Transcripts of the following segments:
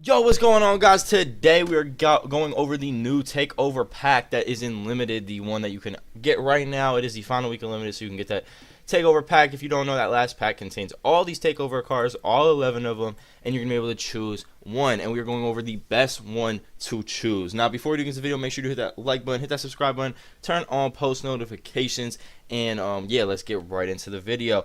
Yo, what's going on, guys? Today we are going over the new takeover pack that is in limited, the one that you can get right now. It is the final week of limited, so you can get that takeover pack. If you don't know, that last pack contains all these takeover cards, all 11 of them, and you're gonna be able to choose one. And we're going over the best one to choose. Now, before we do this video, make sure to hit that like button, hit that subscribe button, turn on post notifications, and yeah, let's get right into the video.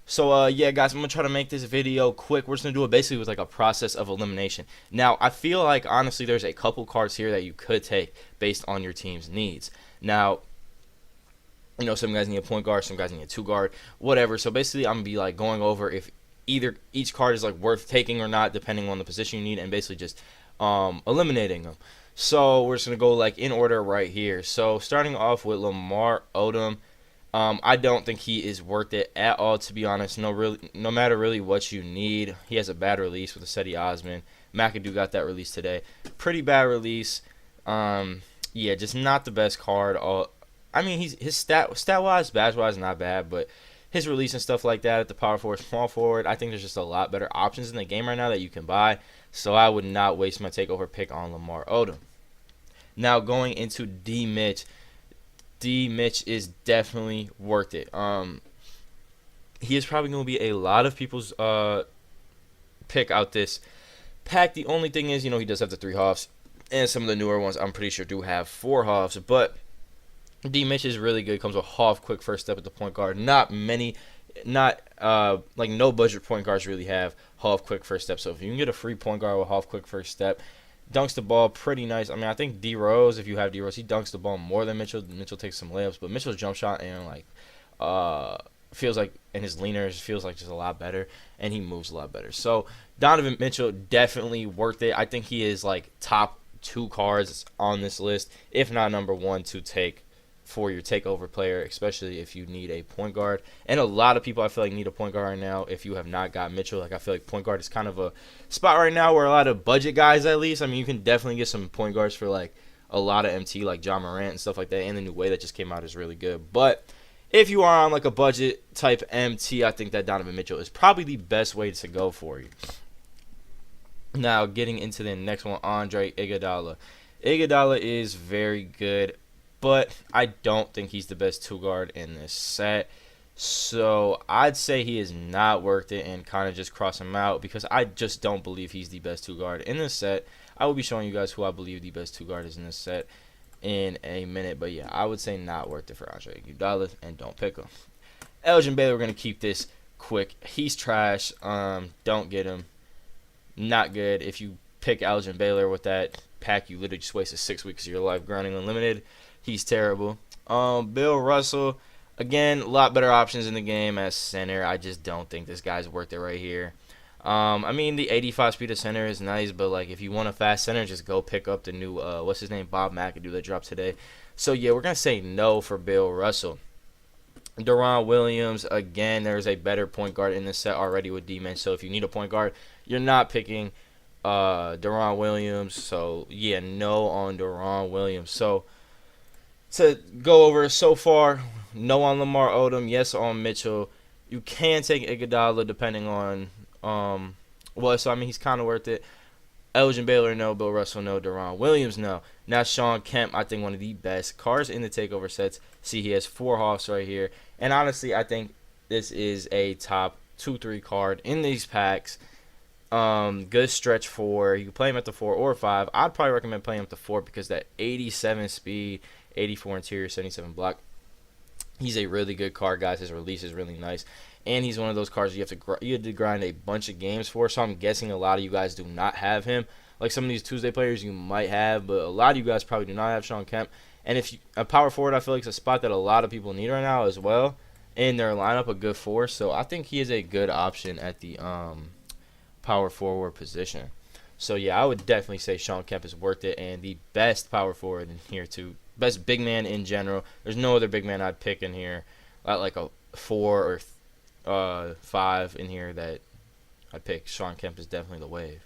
So yeah, guys, I'm gonna try to make this video quick. We're just gonna do it basically with like a process of elimination. Now, I feel like honestly there's a couple cards here that you could take based on your team's needs. Now, you know, some guys need a point guard, some guys need a two guard, whatever. So basically I'm gonna be like going over if either each card is like worth taking or not, depending on the position you need, and basically just eliminating them. So we're just gonna go like in order right here. So starting off with Lamar Odom. I don't think he is worth it at all, to be honest. No matter really what you need. He has a bad release with the Cedi Osman. McAdoo got that release today. Pretty bad release. Yeah, just not the best card. I mean, his stat wise, badge wise, not bad, but his release and stuff like that at the power forward, small forward, I think there's just a lot better options in the game right now that you can buy. So I would not waste my takeover pick on Lamar Odom. Now going into D Mitch. D Mitch is definitely worth it. He is probably going to be a lot of people's pick out this pack. The only thing is, you know, he does have the 3 Hoffs, and some of the newer ones I'm pretty sure do have 4 Hoffs, but D Mitch is really good. Comes with Hoff quick first step at the point guard. Not many, not like no budget point guards really have Hoff quick first step. So if you can get a free point guard with Hoff quick first step, dunks the ball pretty nice. I mean, I think D Rose, if you have D Rose, he dunks the ball more than Mitchell. Mitchell takes some layups, but Mitchell's jump shot and like feels like, and his leaners feels like just a lot better, and he moves a lot better. So Donovan Mitchell definitely worth it. I think he is like top 2 cards on this list, if not number 1 to take for your takeover player, especially if you need a point guard. And a lot of people I feel like need a point guard right now if you have not got Mitchell. Like, I feel like point guard is kind of a spot right now where a lot of budget guys, at least, I mean, you can definitely get some point guards for like a lot of MT, like John Morant and stuff like that, and the new way that just came out is really good. But if you are on like a budget type MT, I think that Donovan Mitchell is probably the best way to go for you. Now getting into the next one, Andre Iguodala. Iguodala is very good, but I don't think he's the best 2 guard in this set. So I'd say he is not worth it and kind of just cross him out because I just don't believe he's the best 2 guard in this set. I will be showing you guys who I believe the best 2 guard is in this set in a minute. But yeah, I would say not worth it for Andre Iguodala and don't pick him. Elgin Baylor, we're going to keep this quick. He's trash. Don't get him. Not good. If you pick Elgin Baylor with that pack, you literally just wasted 6 weeks of your life grinding unlimited. He's terrible. Bill Russell, again, a lot better options in the game as center. I just don't think this guy's worth it right here. I mean, the 85 speed of center is nice, but like if you want a fast center, just go pick up the new what's his name, Bob McAdoo, that dropped today. So yeah, we're gonna say no for Bill Russell. Deron Williams, again, there's a better point guard in this set already with D-Man. So if you need a point guard, you're not picking Deron Williams. So yeah, no on Deron Williams. So to go over so far, no on Lamar Odom, yes on Mitchell. You can take Iguodala depending on so I mean he's kind of worth it. Elgin Baylor, no. Bill Russell, no. Deron Williams, no. Now Shawn Kemp, I think one of the best cards in the takeover sets. See, he has 4 Hoffs right here, and honestly, I think this is a top 2-3 card in these packs. Good stretch 4. You can play him at the 4 or 5. I'd probably recommend playing him at the 4 because that 87 speed, 84 interior, 77 block. He's a really good card, guys. His release is really nice, and he's one of those cards you have to grind a bunch of games for. So I'm guessing a lot of you guys do not have him. Like some of these Tuesday players you might have, but a lot of you guys probably do not have Shawn Kemp. And if you, a power forward, I feel like it's a spot that a lot of people need right now as well in their lineup, a good 4. So I think he is a good option at the power forward position. So yeah, I would definitely say Shawn Kemp is worth it and the best power forward in here too. Best big man in general. There's no other big man I'd pick in here at like a 4 or 5 in here that I'd pick. Shawn Kemp is definitely the wave.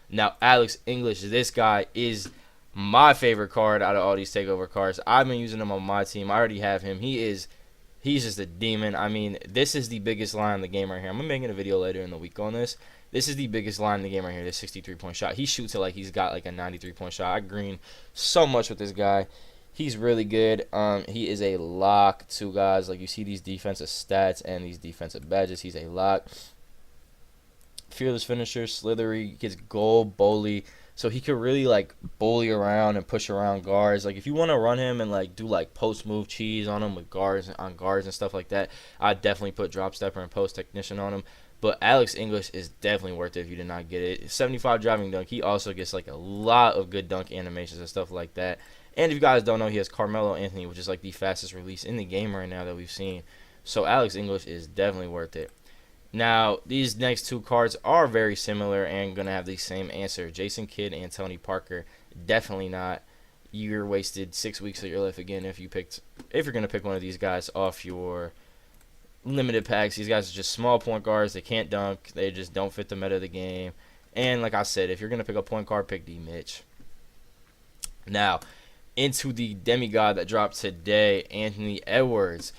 Now Alex English, this guy is my favorite card out of all these takeover cards. I've been using him on my team. I already have him. He's just a demon. I mean, this is the biggest line in the game right here. I'm gonna make a video later in the week on this. This is the biggest line in the game right here, this 63-point shot. He shoots it like he's got like a 93-point shot. I green so much with this guy. He's really good. He is a lock too, guys. Like, you see these defensive stats and these defensive badges. He's a lock. Fearless finisher, slithery, gets goal, bully. So he could really like bully around and push around guards. Like, if you want to run him and like do like post move cheese on him with guards and stuff like that, I'd definitely put drop stepper and post technician on him. But Alex English is definitely worth it if you did not get it. 75 driving dunk. He also gets like a lot of good dunk animations and stuff like that. And if you guys don't know, he has Carmelo Anthony, which is like the fastest release in the game right now that we've seen. So Alex English is definitely worth it. Now, these next two cards are very similar and going to have the same answer. Jason Kidd and Tony Parker, definitely not. You're wasted 6 weeks of your life again if you're going to pick one of these guys off your limited packs. These guys are just small point guards. They can't dunk. They just don't fit the meta of the game. And like I said, if you're going to pick a point guard, pick D. Mitch. Now, into the demigod that dropped today, Anthony Edwards.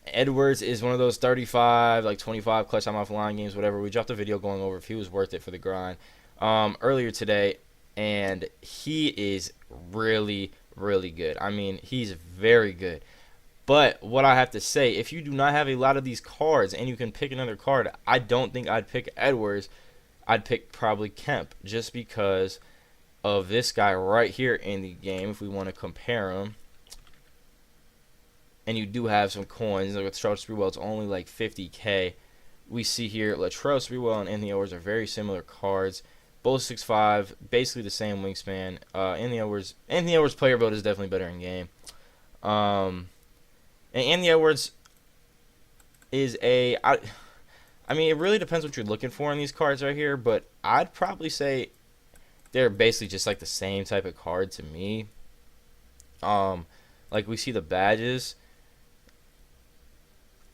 Edwards is one of those 35, like 25 clutch time off line games, whatever. We dropped a video going over if he was worth it for the grind earlier today, and he is really, really good. I mean, he's very good. But what I have to say, if you do not have a lot of these cards and you can pick another card, I don't think I'd pick Edwards. I'd pick probably Kemp, just because of this guy right here in the game, if we want to compare him. And you do have some coins. Like with Latrell Sprewell, it's only like 50K. We see here Latrell Sprewell and Anthony Edwards are very similar cards. Both 6'5", basically the same wingspan. Anthony Edwards player build is definitely better in game. And Anthony Edwards is I mean, it really depends what you're looking for in these cards right here, but I'd probably say they're basically just like the same type of card to me. Like we see the badges.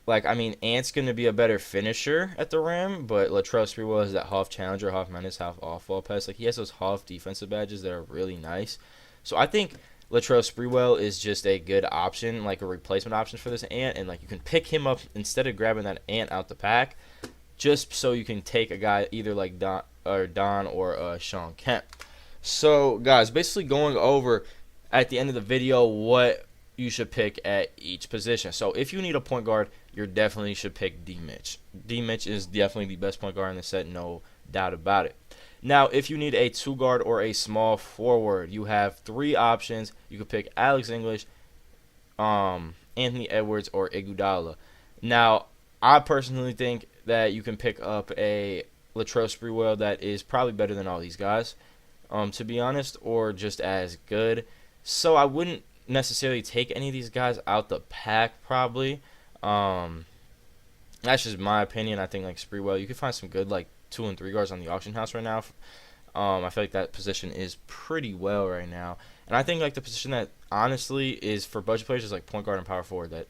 Like, I mean, Ant's going to be a better finisher at the rim, but Latrell Sprewell is that half challenger, half menace, half off-ball pass. Like, he has those half defensive badges that are really nice. So I think Latrell Sprewell is just a good option, like a replacement option for this Ant, and like you can pick him up instead of grabbing that Ant out the pack, just so you can take a guy either like Don or Sean Kemp. So, guys, basically going over at the end of the video what you should pick at each position. So if you need a point guard, you definitely should pick D. Mitch. D. Mitch is definitely the best point guard in the set, no doubt about it. Now, if you need a two guard or a small forward, you have three options. You could pick Alex English, Anthony Edwards, or Iguodala. Now, I personally think that you can pick up a Latrell Sprewell that is probably better than all these guys, to be honest, or just as good. So I wouldn't necessarily take any of these guys out the pack, probably. That's just my opinion. I think like Sprewell, you could find some good like 2 and 3 guards on the auction house right now. I feel like that position is pretty well right now, and I think like the position that honestly is for budget players is like point guard and power forward. That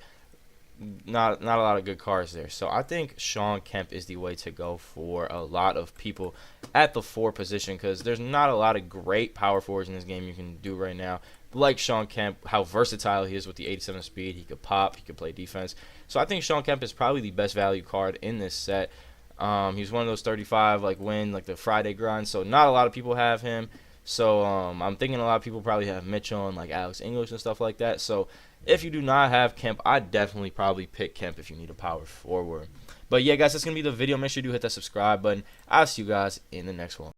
not a lot of good cards there. So I think Sean Kemp is the way to go for a lot of people at the 4 position, because there's not a lot of great power forwards in this game you can do right now. Like Sean Kemp, how versatile he is with the 87 speed. He could pop, he could play defense. So I think Sean Kemp is probably the best value card in this set. He's one of those 35 like win like the Friday grind. So not a lot of people have him. So I'm thinking a lot of people probably have Mitchell and like Alex English and stuff like that. So if you do not have Kemp, I'd definitely probably pick Kemp if you need a power forward. But yeah, guys, that's going to be the video. Make sure you do hit that subscribe button. I'll see you guys in the next one.